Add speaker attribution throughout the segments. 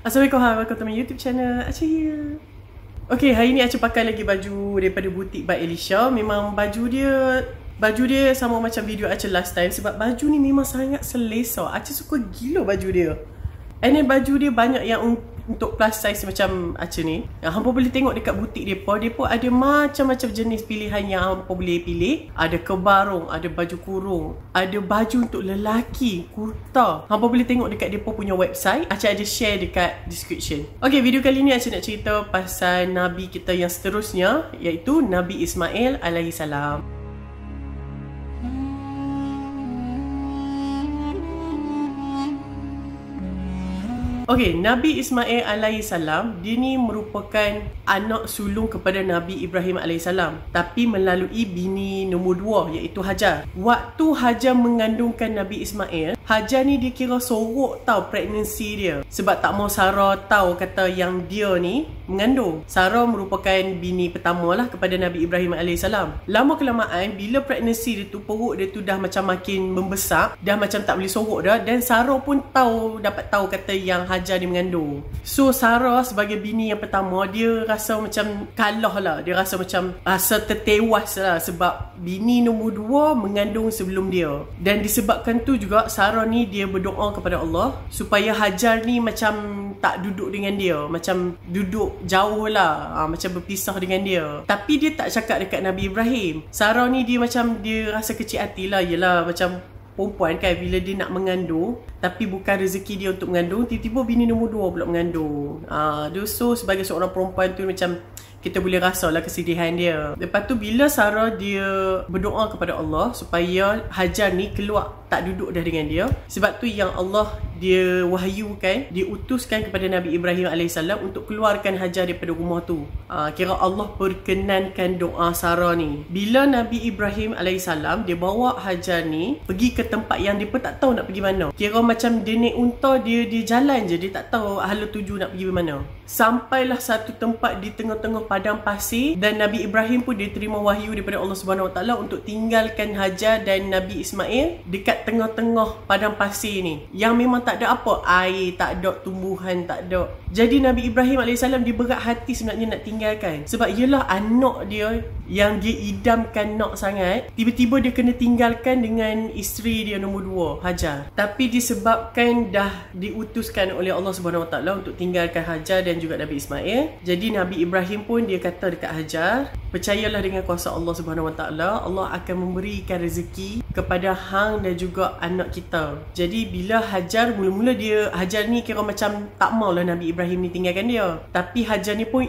Speaker 1: Assalamualaikum, welcome to my YouTube channel. Acha here. Okay, hari ni Acha pakai lagi baju daripada butik by Elisha. Memang baju dia sama macam video Acha last time. Sebab baju ni memang sangat selesa. Acha suka gila baju dia. And then baju dia banyak yang untuk plus size macam Acha ni. Yang hampa boleh tengok dekat butik depa ada macam-macam jenis pilihan yang hampa boleh pilih. Ada kebarung, ada baju kurung, ada baju untuk lelaki, kurta. Hampa boleh tengok dekat depa punya website. Acha ada share dekat description. Okay, video kali ni Acha nak cerita pasal Nabi kita yang seterusnya, iaitu Nabi Ismail alaihi salam. Okay, Nabi Ismail alaihi salam, dia ni merupakan anak sulung kepada Nabi Ibrahim alaihi salam, tapi melalui bini nombor 2 iaitu Hajar. Waktu Hajar mengandungkan Nabi Ismail, Hajar ni dia kira sorok tau pregnancy dia. Sebab tak mau Sarah tahu kata yang dia ni mengandung. Sarah merupakan bini pertama lah kepada Nabi Ibrahim AS. Lama kelamaan, bila pregnancy dia tu, perut dia tu dah macam makin membesar, dah macam tak boleh sorok dah. Dan Sarah pun dapat tahu kata yang Hajar ni mengandung. So Sarah sebagai bini yang pertama, dia rasa macam kalah lah. Dia rasa macam rasa tertewas lah sebab bini nombor 2 mengandung sebelum dia. Dan disebabkan tu juga Sarah ni dia berdoa kepada Allah supaya Hajar ni macam tak duduk dengan dia, macam duduk jauh lah, macam berpisah dengan dia. Tapi dia tak cakap dekat Nabi Ibrahim. Sarah ni dia macam dia rasa kecil hati lah. Yelah macam perempuan kan, bila dia nak mengandung tapi bukan rezeki dia untuk mengandung, tiba-tiba bini nombor 2 pula mengandung. So sebagai seorang perempuan tu macam kita boleh rasa lah kesedihan dia. Lepas tu bila Sarah dia berdoa kepada Allah supaya Hajar ni keluar, tak duduk dah dengan dia. Sebab tu yang Allah dia wahyukan, dia utuskan kepada Nabi Ibrahim AS untuk keluarkan Hajar daripada rumah tu. Kira Allah perkenankan doa Sarah ni. Bila Nabi Ibrahim AS dia bawa Hajar ni pergi ke tempat yang dia pun tak tahu nak pergi mana. Kira macam dia naik unta, dia jalan je, dia tak tahu hala tuju nak pergi mana. Sampailah satu tempat di tengah-tengah padang pasir, dan Nabi Ibrahim pun dia terima wahyu daripada Allah Subhanahu Wa Taala untuk tinggalkan Hajar dan Nabi Ismail dekat tengah-tengah padang pasir ni, yang memang tak ada apa, air tak ada, tumbuhan tak ada. Jadi Nabi Ibrahim AS dia berat hati sebenarnya nak tinggalkan. Sebab yelah anak dia yang dia idamkan nak sangat, tiba-tiba dia kena tinggalkan dengan isteri dia nombor 2, Hajar. Tapi disebabkan dah diutuskan oleh Allah Subhanahu Wa Taala untuk tinggalkan Hajar dan juga Nabi Ismail, jadi Nabi Ibrahim pun dia kata dekat Hajar, percayalah dengan kuasa Allah Subhanahu Wa Taala, Allah akan memberikan rezeki kepada hang dan juga anak kita. Jadi bila Hajar, mula-mula Hajar ni kira macam tak maulah Nabi Ibrahim ni tinggalkan dia. Tapi Hajar ni pun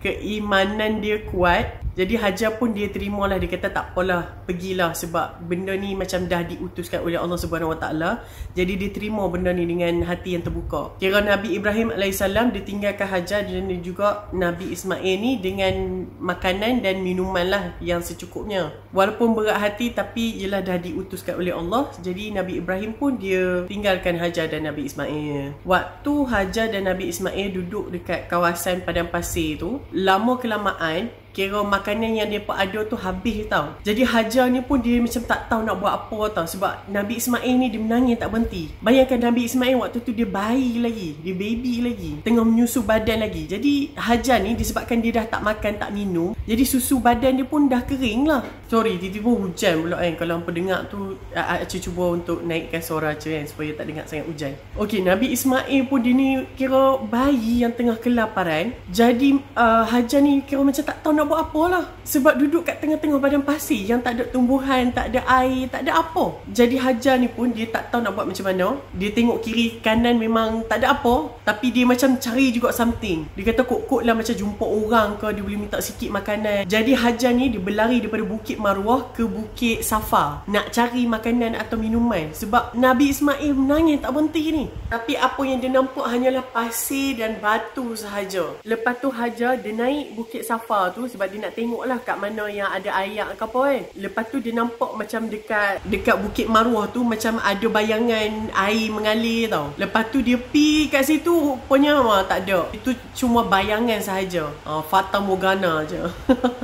Speaker 1: keimanan dia kuat. Jadi Hajar pun dia terimalah, dia kata tak apalah, pergilah, sebab benda ni macam dah diutuskan oleh Allah Subhanahu Wa Taala. Jadi dia terima benda ni dengan hati yang terbuka. Kira Nabi Ibrahim AS dia tinggalkan Hajar dan juga Nabi Ismail ni dengan makanan dan minuman lah yang secukupnya. Walaupun berat hati, tapi ialah dah diutuskan oleh Allah. Jadi Nabi Ibrahim pun dia tinggalkan Hajar dan Nabi Ismail. Waktu Hajar dan Nabi Ismail duduk dekat kawasan padang pasir tu, lama kelamaan kira makanan yang dia ada tu habis tau. Jadi Hajar ni pun dia macam tak tahu nak buat apa tau. Sebab Nabi Ismail ni dia menangis tak berhenti. Bayangkan Nabi Ismail waktu tu dia bayi lagi, dia baby lagi, tengah menyusu badan lagi. Jadi Hajar ni disebabkan dia dah tak makan tak minum, jadi susu badan dia pun dah kering lah. Sorry, tiba-tiba hujan pula kan. Kalau hampa dengar tu, Acha cuba untuk naikkan suara Acha kan, supaya tak dengar sangat hujan. Okay, Nabi Ismail pun dia ni kira bayi yang tengah kelaparan. Jadi Hajar ni kira macam tak tahu nak buat apa lah. Sebab duduk kat tengah-tengah padang pasir yang tak ada tumbuhan, tak ada air, tak ada apa. Jadi Hajar ni pun dia tak tahu nak buat macam mana. Dia tengok kiri kanan memang tak ada apa, tapi dia macam cari juga something. Dia kata kok-kok lah macam jumpa orang ke, dia boleh minta sikit makanan. Jadi Hajar ni dia berlari daripada Bukit Marwah ke Bukit Safa nak cari makanan atau minuman. Sebab Nabi Ismail menangis tak berhenti ni. Tapi apa yang dia nampak hanyalah pasir dan batu sahaja. Lepas tu Hajar dia naik Bukit Safa tu sebab dia nak tengok lah kat mana yang ada air ke apa kan. Lepas tu dia nampak macam dekat Bukit Marwah tu macam ada bayangan air mengalir tau. Lepas tu dia pergi kat situ, rupanya tak ada. Itu cuma bayangan sahaja. Fata Morgana je.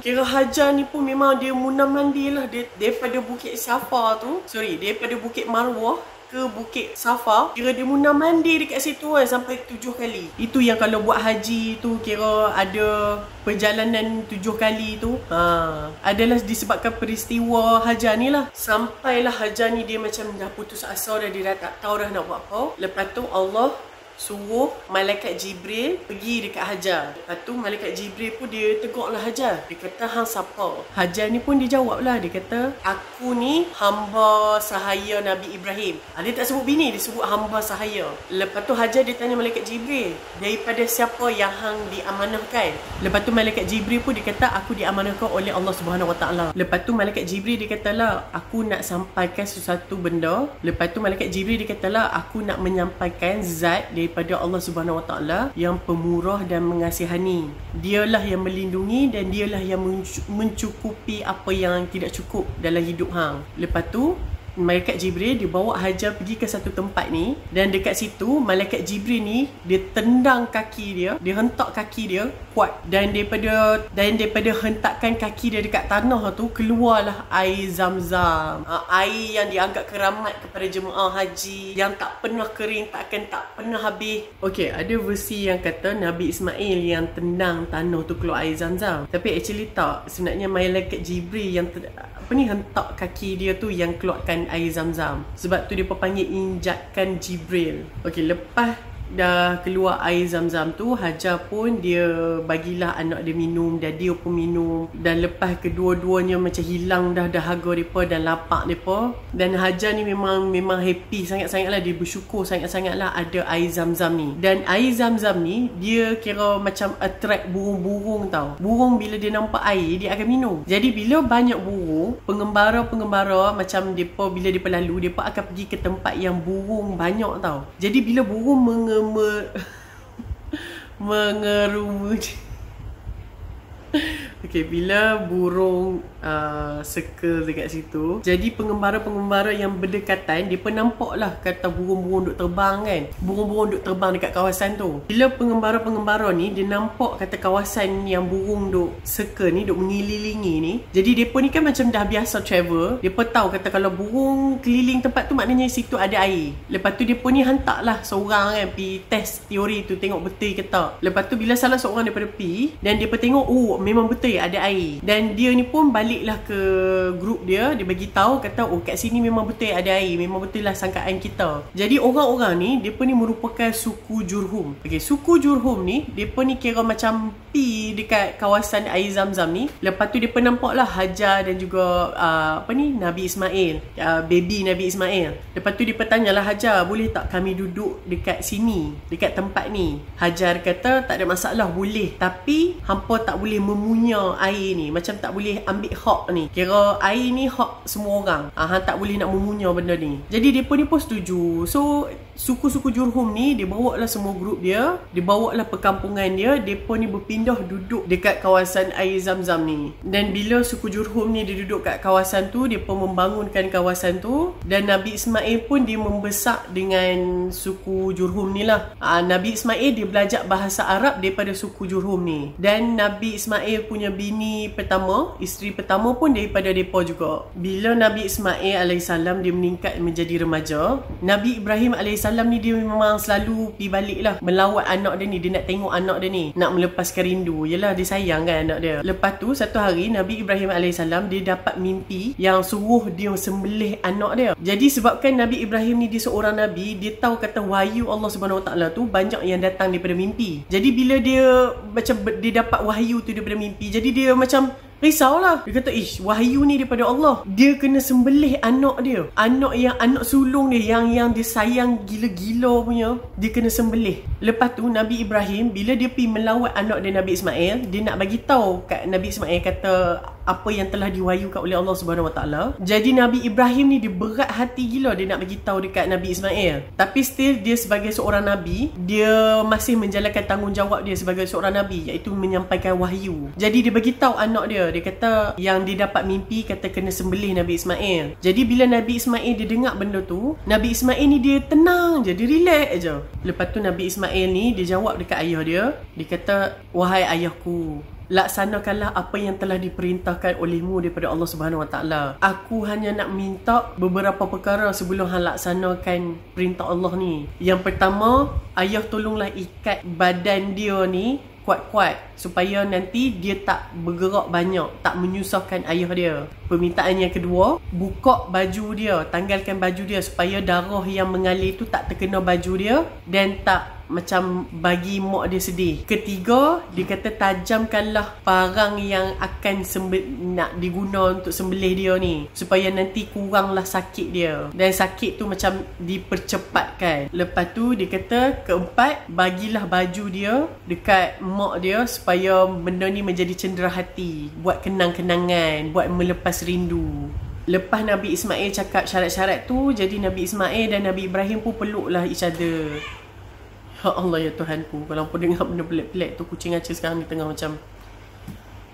Speaker 1: Kira Hajar ni pun memang dia munam mandi lah. Daripada Bukit Safa tu, daripada Bukit Marwah ke Bukit Safa, kira dia munah mandi dekat situ kan sampai 7 kali. Itu yang kalau buat haji tu kira ada perjalanan 7 kali tu adalah disebabkan peristiwa Hajar ni lah. Sampailah Hajar ni dia macam dah putus asa dah, dia dah tak tahu dah nak buat apa. Lepas tu Allah suruh malaikat Jibril pergi dekat Hajar. Lepas tu malaikat Jibril pun dia tegaklah Hajar. Dia kata, hang siapa? Hajar ni pun dia jawab lah. Dia kata, aku ni hamba sahaya Nabi Ibrahim. Dia tak sebut bini, dia sebut hamba sahaya. Lepas tu Hajar dia tanya malaikat Jibril, daripada siapa yang hang diamanahkan? Lepas tu malaikat Jibril pun dia kata, aku diamanahkan oleh Allah Subhanahu Wa Taala. Lepas tu malaikat Jibril dia katalah, aku nak sampaikan sesuatu benda. Lepas tu malaikat Jibril dia katalah, aku nak menyampaikan zat daripada Allah Subhanahu Wa Taala yang pemurah dan mengasihani. Dialah yang melindungi dan dialah yang mencukupi apa yang tidak cukup dalam hidup hang. Lepas tu malaikat Jibril dia bawa Hajar pergi ke satu tempat ni, dan dekat situ malaikat Jibril ni dia tendang kaki dia, dia hentak kaki dia kuat, dan daripada hentakan kaki dia dekat tanah tu keluarlah air Zamzam. Air yang dianggap keramat kepada jemaah haji, yang tak pernah kering, tak pernah habis. Okey, ada versi yang kata Nabi Ismail yang tendang tanah tu keluar air Zamzam, tapi actually tak. Sebenarnya malaikat Jibril yang hentak kaki dia tu yang keluarkan air Zamzam. Sebab tu dia panggil injakan Jibril. Okey, lepas dah keluar air Zamzam tu, Hajar pun dia bagilah anak dia minum, dan dia pun minum. Dan lepas kedua-duanya macam hilang dah dahaga mereka dan lapak mereka. Dan Hajar ni memang happy sangat-sangat lah. Dia bersyukur sangat-sangat lah ada air Zamzam ni. Dan air Zamzam ni dia kira macam attract burung-burung tau. Burung bila dia nampak air dia akan minum. Jadi bila banyak burung, pengembara macam mereka bila mereka lalu, mereka akan pergi ke tempat yang burung banyak tau. Jadi bila burung mengerumuni. Okey, bila burung circle dekat situ, jadi pengembara-pengembara yang berdekatan dia pun nampak lah kata burung-burung duk terbang kan. Burung-burung duk terbang dekat kawasan tu. Bila pengembara-pengembara ni dia nampak kata kawasan yang burung duk circle ni, duk mengelilingi ni, jadi depa ni kan macam dah biasa travel. Depa tahu kata kalau burung keliling tempat tu maknanya situ ada air. Lepas tu depa ni hantar lah seorang kan pergi test teori tu, tengok betul ke tak. Lepas tu bila salah seorang daripada pergi dan depa tengok, oh memang betul ada air. Dan dia ni pun baliklah ke grup dia, dia bagi tahu kata, oh kat sini memang betul ada air, memang betul lah sangkaan kita. Jadi orang-orang ni depa ni merupakan suku Jurhum. Okey, suku Jurhum ni depa ni kira macam pi dekat kawasan air Zamzam ni. Lepas tu depa nampaklah Hajar dan juga Nabi Ismail, baby Nabi Ismail. Lepas tu depa tanyalah Hajar, boleh tak kami duduk dekat sini, dekat tempat ni? Hajar kata tak ada masalah, boleh, tapi hampa tak boleh memunya air ni, macam tak boleh ambil hak ni. Kira air ni hak semua orang. Tak boleh nak memunya benda ni. Jadi depa ni pun setuju. So suku-suku Jurhum ni dia bawa lah semua grup dia, dia bawa lah perkampungan dia, depa ni berpindah duduk dekat kawasan air Zamzam ni. Dan bila suku Jurhum ni dia duduk kat kawasan tu, depa membangunkan kawasan tu, dan Nabi Ismail pun dia membesar dengan suku Jurhum ni lah. Nabi Ismail dia belajar bahasa Arab daripada suku Jurhum ni. Dan Nabi Ismail punya bini pertama, isteri pertama pun daripada mereka juga. Bila Nabi Ismail AS dia meningkat menjadi remaja, Nabi Ibrahim AS ni dia memang selalu pergi balik lah melawat anak dia ni. Dia nak tengok anak dia ni, nak melepaskan rindu. Yelah, dia sayang kan anak dia. Lepas tu satu hari Nabi Ibrahim AS dia dapat mimpi yang suruh dia sembelih anak dia. Jadi sebabkan Nabi Ibrahim ni dia seorang Nabi, dia tahu kata wahyu Allah Subhanahu Wa Taala tu banyak yang datang daripada mimpi. Jadi bila dia macam dia dapat wahyu tu daripada mimpi, jadi dia macam risaulah. Dia kata, wahyu ni daripada Allah, dia kena sembelih anak dia, anak sulung dia yang dia sayang gila-gila punya, dia kena sembelih. Lepas tu Nabi Ibrahim bila dia pergi melawat anak dia Nabi Ismail, dia nak bagi tahu kat Nabi Ismail kata apa yang telah diwahyukan oleh Allah Subhanahu Wa Taala. Jadi Nabi Ibrahim ni dia berat hati gila, dia nak bagi tahu dekat Nabi Ismail. Tapi still dia sebagai seorang nabi, dia masih menjalankan tanggungjawab dia sebagai seorang nabi, iaitu menyampaikan wahyu. Jadi dia bagi tahu anak dia kata yang dia dapat mimpi kata kena sembelih Nabi Ismail. Jadi bila Nabi Ismail dia dengar benda tu, Nabi Ismail ni dia tenang je, dia relax je. Lepas tu Nabi Ismail ni dia jawab dekat ayah dia, dia kata, wahai ayahku, laksanakanlah apa yang telah diperintahkan olehmu daripada Allah Subhanahu Wa Taala. Aku hanya nak minta beberapa perkara sebelum hang laksanakan perintah Allah ni. Yang pertama, ayah tolonglah ikat badan dia ni kuat-kuat supaya nanti dia tak bergerak banyak, tak menyusahkan ayah dia. Permintaan yang kedua, buka baju dia, tanggalkan baju dia supaya darah yang mengalir tu tak terkena baju dia dan tak macam bagi mak dia sedih. Ketiga, dia kata tajamkanlah parang yang akan nak diguna untuk sembelih dia ni supaya nanti kuranglah sakit dia dan sakit tu macam dipercepatkan. Lepas tu dia kata keempat, bagilah baju dia dekat mak dia supaya benda ni menjadi cendera hati, buat kenang-kenangan, buat melepas rindu. Lepas Nabi Ismail cakap syarat-syarat tu, jadi Nabi Ismail dan Nabi Ibrahim pun peluklah each other. Ya Allah, ya Tuhanku, kalau pun dengar benda pelik-pelik tu, kucing aca sekarang di tengah macam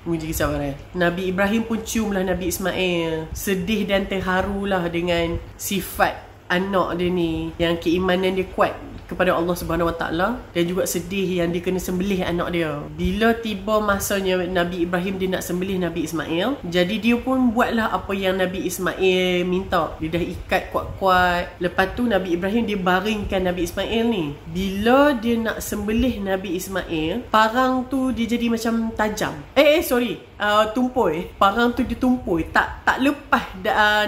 Speaker 1: menguji kesabaran. Nabi Ibrahim pun ciumlah Nabi Ismail. Sedih dan terharulah dengan sifat anak dia ni, yang keimanan dia kuat kepada Allah Subhanahu Wa Taala, dan juga sedih yang dia kena sembelih anak dia. Bila tiba masanya Nabi Ibrahim dia nak sembelih Nabi Ismail, jadi dia pun buatlah apa yang Nabi Ismail minta. Dia dah ikat kuat-kuat. Lepas tu Nabi Ibrahim dia baringkan Nabi Ismail ni. Bila dia nak sembelih Nabi Ismail, parang tu dia jadi macam tajam. Tumpul. Parang tu dia tumpul, tak lepas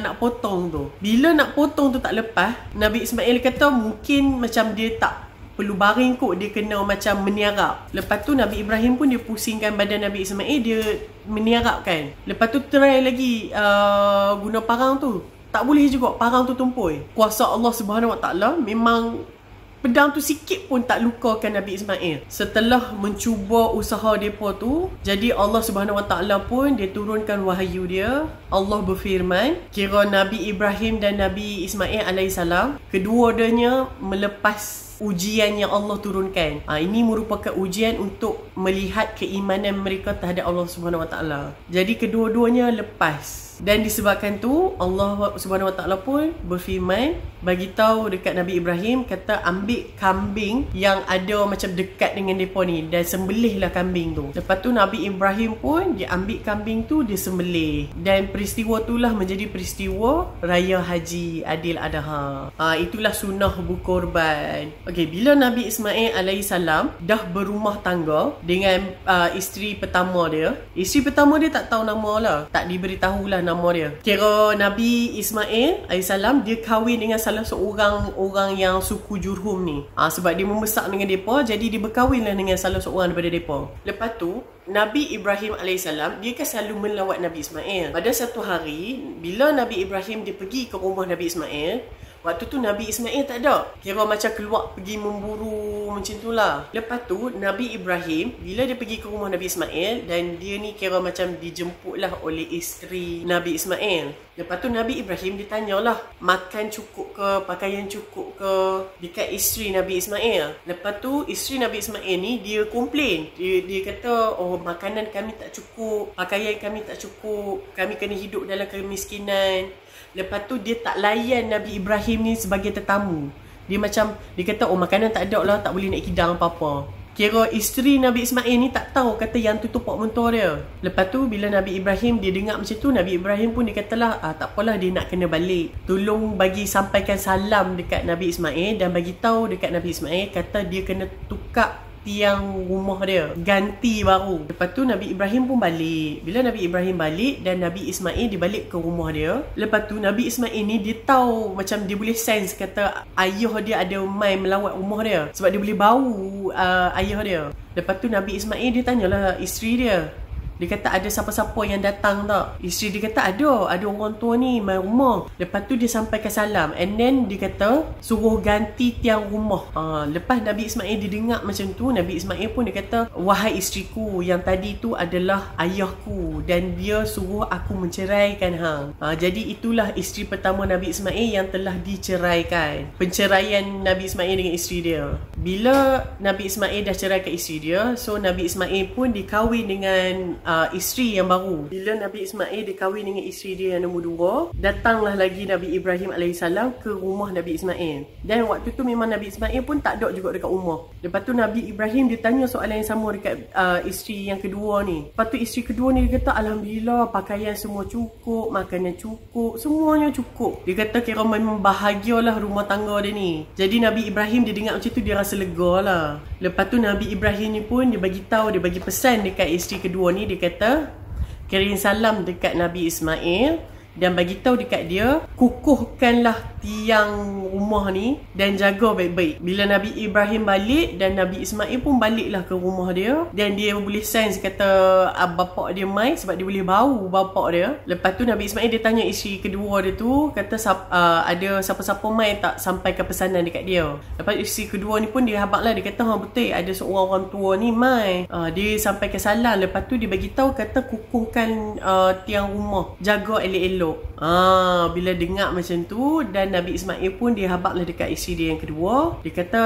Speaker 1: nak potong tu. Bila nak potong tu tak lepas, Nabi Ismail kata mungkin macam dia tak perlu baring kot, dia kena macam meniarap. Lepas tu Nabi Ibrahim pun dia pusingkan badan Nabi Ismail, dia meniarapkan. Lepas tu try lagi guna parang tu, tak boleh juga, parang tu tumpul. Kuasa Allah Subhanahu Wa Taala memang pedang tu sikit pun tak lukakan Nabi Ismail. Setelah mencuba usaha mereka tu, jadi Allah Subhanahu Wa Taala pun dia turunkan wahyu dia. Allah berfirman, kira Nabi Ibrahim dan Nabi Ismail alaihissalam, kedua-duanya melepas ujian yang Allah turunkan. Ini merupakan ujian untuk melihat keimanan mereka terhadap Allah Subhanahu Wa Taala. Jadi kedua-duanya lepas. Dan disebabkan tu Allah Subhanahu Wa Taala pun berfirman, bagi tahu dekat Nabi Ibrahim, kata ambil kambing yang ada macam dekat dengan depa ni dan sembelihlah kambing tu. Lepas tu Nabi Ibrahim pun dia ambil kambing tu, dia sembelih, dan peristiwa itulah menjadi peristiwa raya haji Adil Adha. Itulah sunnah berkorban. Okey, bila Nabi Ismail alaihissalam dah berumah tangga dengan isteri pertama dia. Isteri pertama dia tak tahu nama lah, tak diberitahulah nama dia. Kira Nabi Ismail alaihissalam dia kahwin dengan salah seorang orang yang suku Jurhum ni. Sebab dia membesar dengan depa, jadi dia berkahwinlah dengan salah seorang daripada depa. Lepas tu Nabi Ibrahim alaihissalam dia kan selalu melawat Nabi Ismail. Pada satu hari bila Nabi Ibrahim dia pergi ke rumah Nabi Ismail, waktu tu Nabi Ismail tak ada. Kira macam keluar pergi memburu macam tu lah. Lepas tu Nabi Ibrahim bila dia pergi ke rumah Nabi Ismail, dan dia ni kira macam dijemput lah oleh isteri Nabi Ismail. Lepas tu Nabi Ibrahim ditanyalah makan cukup ke, pakaian cukup ke dekat isteri Nabi Ismail. Lepas tu isteri Nabi Ismail ni dia komplain. Dia kata, oh makanan kami tak cukup, pakaian kami tak cukup, kami kena hidup dalam kemiskinan. Lepas tu dia tak layan Nabi Ibrahim ni sebagai tetamu. Dia macam, dia kata oh makanan tak ada lah, tak boleh nak hidang apa-apa. Kira isteri Nabi Ismail ni tak tahu kata yang tu pak mentua dia. Lepas tu bila Nabi Ibrahim dia dengar macam tu, Nabi Ibrahim pun dia katalah tak apalah, dia nak kena balik. Tolong bagi sampaikan salam dekat Nabi Ismail dan bagi tahu dekat Nabi Ismail kata dia kena tukar tiang rumah dia, ganti baru. Lepas tu Nabi Ibrahim pun balik. Bila Nabi Ibrahim balik dan Nabi Ismail dia balik ke rumah dia, lepas tu Nabi Ismail ni dia tahu, macam dia boleh sense kata ayah dia ada mai melawat rumah dia, sebab dia boleh bau ayah dia. Lepas tu Nabi Ismail dia tanyalah isteri dia. Dia kata ada siapa-siapa yang datang tak? Isteri dia kata ada orang tua ni mai rumah. Lepas tu dia sampaikan salam, and then dia kata suruh ganti tiang rumah. Lepas Nabi Ismail dia dengar macam tu, Nabi Ismail pun dia kata, wahai isteriku, yang tadi tu adalah ayahku dan dia suruh aku menceraikan hang. Jadi itulah isteri pertama Nabi Ismail yang telah diceraikan. Penceraian Nabi Ismail dengan isteri dia. Bila Nabi Ismail dah ceraikan isteri dia, so Nabi Ismail pun dikahwin dengan isteri yang baru. Bila Nabi Ismail dia kahwin dengan isteri dia yang nombor 2, datanglah lagi Nabi Ibrahim AS ke rumah Nabi Ismail. Dan waktu tu memang Nabi Ismail pun tak ada juga dekat rumah. Lepas tu Nabi Ibrahim dia tanya soalan yang sama dekat isteri yang kedua ni. Lepas tu isteri kedua ni dia kata, alhamdulillah pakaian semua cukup, makanan cukup, semuanya cukup. Dia kata kira memang bahagialah rumah tangga dia ni. Jadi Nabi Ibrahim dia dengar macam tu, dia rasa lega lah. Lepas tu Nabi Ibrahim ni pun dia bagi tahu, dia bagi pesan dekat isteri kedua ni. Dia kata kirim salam dekat Nabi Ismail dan bagi tahu dekat dia, kukuhkanlah tiang rumah ni dan jaga baik-baik. Bila Nabi Ibrahim balik dan Nabi Ismail pun baliklah ke rumah dia, dan dia boleh sense kata bapak dia mai sebab dia boleh bau bapak dia. Lepas tu Nabi Ismail dia tanya isteri kedua dia tu, kata ada siapa-siapa mai tak sampaikan pesanan dekat dia. Lepas isteri kedua ni pun dia habaklah, dia kata betul ada seorang orang tua ni mai, dia sampaikan salam. Lepas tu dia bagi tahu kata kukuhkan tiang rumah, jaga elok-elok. Bila dengar macam tu, dan Nabi Ismail pun dia habaklah dekat isteri dia yang kedua. Dia kata,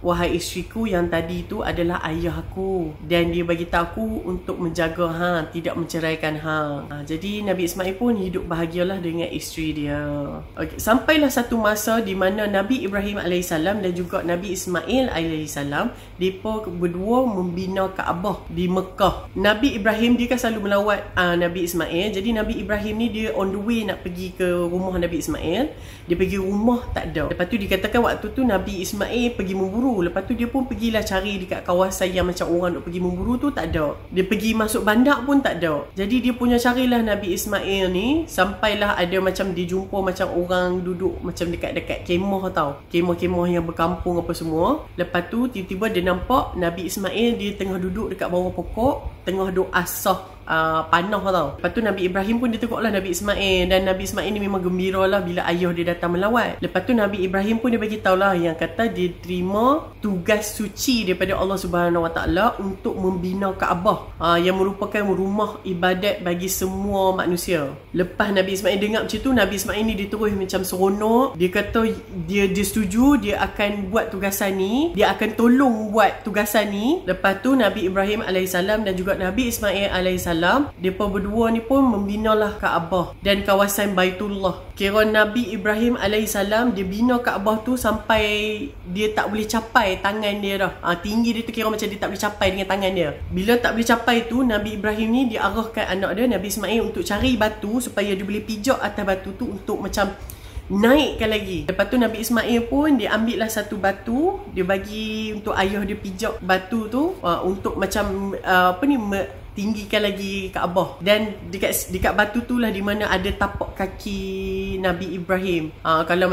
Speaker 1: wahai isteriku yang tadi tu adalah ayah aku, dan dia bagi tahu aku untuk menjaga tidak menceraikan Jadi Nabi Ismail pun hidup bahagialah dengan isteri dia. Okay. Sampailah satu masa di mana Nabi Ibrahim AS dan juga Nabi Ismail AS, mereka berdua membina Kaabah di Mekah. Nabi Ibrahim dia kan selalu melawat Nabi Ismail. Jadi Nabi Ibrahim ni dia on the way nak pergi ke rumah Nabi Ismail. Dia pergi rumah tak ada. Lepas tu dikatakan waktu tu Nabi Ismail pergi memburu. Lepas tu dia pun pergilah cari dekat kawasan yang macam orang nak pergi memburu tu, tak ada. Dia pergi masuk bandar pun tak ada. Jadi dia punya carilah Nabi Ismail ni, sampailah ada macam dia jumpa macam orang duduk macam dekat-dekat kemah tau. Kemah-kemah yang berkampung apa semua. Lepas tu tiba-tiba dia nampak Nabi Ismail dia tengah duduk dekat bawah pokok, tengah duk asah panah tau. Lepas tu Nabi Ibrahim pun dia tengoklah Nabi Ismail, dan Nabi Ismail ni memang gembira lah bila ayah dia datang melawat. Lepas tu Nabi Ibrahim pun dia bagi tahulah yang kata dia terima tugas suci daripada Allah Subhanahu Wa Taala untuk membina Kaabah, yang merupakan rumah ibadat bagi semua manusia. Lepas Nabi Ismail dengar macam tu, Nabi Ismail ni dia terus macam seronok. Dia kata dia setuju, dia akan buat tugasan ni, dia akan tolong buat tugasan ni. Lepas tu Nabi Ibrahim AS dan juga Nabi Ismail AS, mereka berdua ni pun membinalah Kaabah dan kawasan Baitullah. Kira Nabi Ibrahim AS dia bina Kaabah tu sampai dia tak boleh capai tangan dia dah. Tinggi dia tu kira macam dia tak boleh capai dengan tangan dia. Bila tak boleh capai tu, Nabi Ibrahim ni dia arahkan anak dia Nabi Ismail untuk cari batu supaya dia boleh pijak atas batu tu untuk macam naikkan lagi. Lepas tu Nabi Ismail pun dia ambil lah satu batu, dia bagi untuk ayah dia pijak batu tu untuk macam tinggikan lagi Kaabah. Dan dekat batu tu lah di mana ada tapak kaki Nabi Ibrahim. Kalau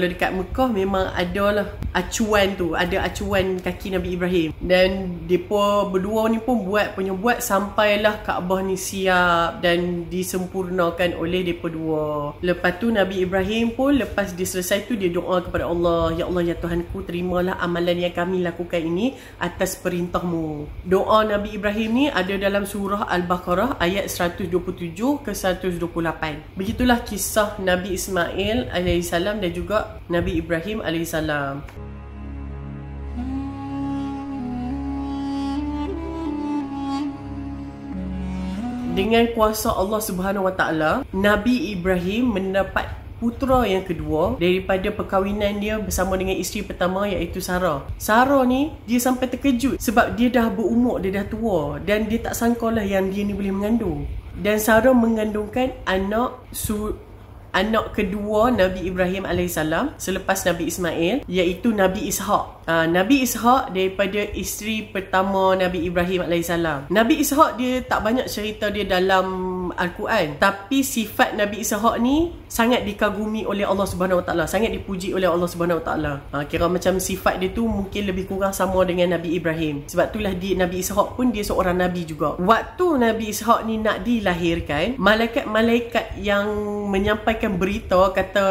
Speaker 1: dekat Mekah memang ada lah acuan tu, ada acuan kaki Nabi Ibrahim. Dan depa berdua ni pun buat sampailah Kaabah ni siap dan disempurnakan oleh depa dua. Lepas tu Nabi Ibrahim pun lepas dia selesai tu dia doa kepada Allah, ya Allah ya Tuhanku, terimalah amalan yang kami lakukan ini atas perintahmu. Doa Nabi Ibrahim ni ada dalam surah Al-Baqarah ayat 127 ke 128. Begitulah kisah Nabi Ismail AS dan juga Nabi Ibrahim AS. Dengan kuasa Allah Subhanahu Wa Taala, Nabi Ibrahim mendapat putera yang kedua daripada perkahwinan dia bersama dengan isteri pertama, iaitu Sarah. Sarah ni dia sampai terkejut sebab dia dah berumur, dia dah tua, dan dia tak sangkalah yang dia ni boleh mengandung. Dan Sarah mengandungkan anak kedua Nabi Ibrahim AS selepas Nabi Ismail, iaitu Nabi Ishaq. Nabi Ishaq daripada isteri pertama Nabi Ibrahim AS. Nabi Ishaq dia tak banyak cerita dia dalam Al-Quran, tapi sifat Nabi Ishaq ni sangat dikagumi oleh Allah Subhanahu Wa Taala, sangat dipuji oleh Allah Subhanahu Wa Taala. Kira macam sifat dia tu mungkin lebih kurang sama dengan Nabi Ibrahim. Sebab itulah Nabi Ishaq pun dia seorang nabi juga. Waktu Nabi Ishaq ni nak dilahirkan, malaikat-malaikat yang menyampaikan berita kata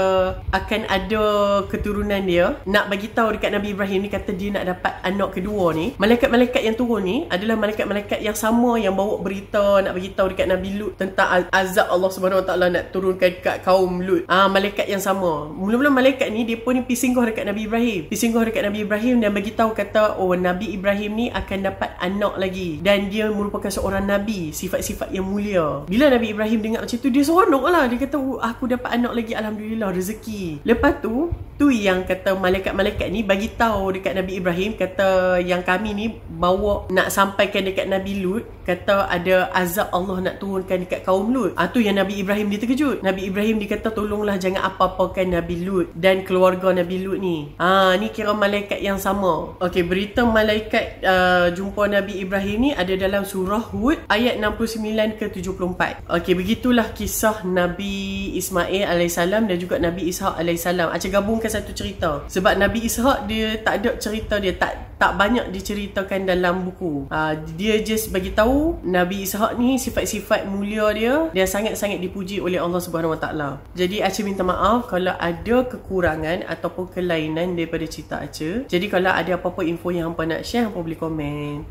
Speaker 1: akan ada keturunan dia nak bagi tahu dekat Nabi Ibrahim ni, kata dia nak dapat anak kedua ni. Malaikat-malaikat yang turun ni adalah malaikat-malaikat yang sama yang bawa berita nak bagi tahu dekat Nabi Lut tentang azab Allah Subhanahu Wa Taala nak turunkan kat kaum Lut. Malaikat yang sama. Mula-mula malaikat ni dia pun pergi singgah dekat Nabi Ibrahim. Pergi singgah dekat Nabi Ibrahim dan bagi tahu kata, oh, Nabi Ibrahim ni akan dapat anak lagi dan dia merupakan seorang nabi, sifat-sifat yang mulia. Bila Nabi Ibrahim dengar macam tu, dia seronok lah. Dia kata, oh, aku dapat anak lagi, alhamdulillah, rezeki. Lepas tu yang kata malaikat-malaikat ni bagi tahu dekat Nabi Ibrahim, kata yang kami ni bawa nak sampaikan dekat Nabi Lut, kata ada azab Allah nak turunkan dekat kaum Lut. Tu yang Nabi Ibrahim dia terkejut. Nabi Ibrahim dia kata, tolonglah jangan apa-apakan Nabi Lut dan keluarga Nabi Lut ni. Ni kira malaikat yang sama. Okey, berita malaikat jumpa Nabi Ibrahim ni ada dalam surah Hud ayat 69 ke 74. Okey, begitulah kisah Nabi Ismail alaihissalam dan juga Nabi Ishaq alaihissalam. Acah gabungkan satu cerita. Sebab Nabi Ishaq dia tak ada cerita dia, tak banyak diceritakan dalam buku. Dia just bagi tahu Nabi Ishaq ni sifat-sifat mulia dia sangat-sangat dipuji oleh Allah Subhanahu Wa Taala. Jadi Aceh minta maaf kalau ada kekurangan ataupun kelainan daripada cerita Aceh. Jadi kalau ada apa-apa info yang hampa nak share, hampa boleh komen.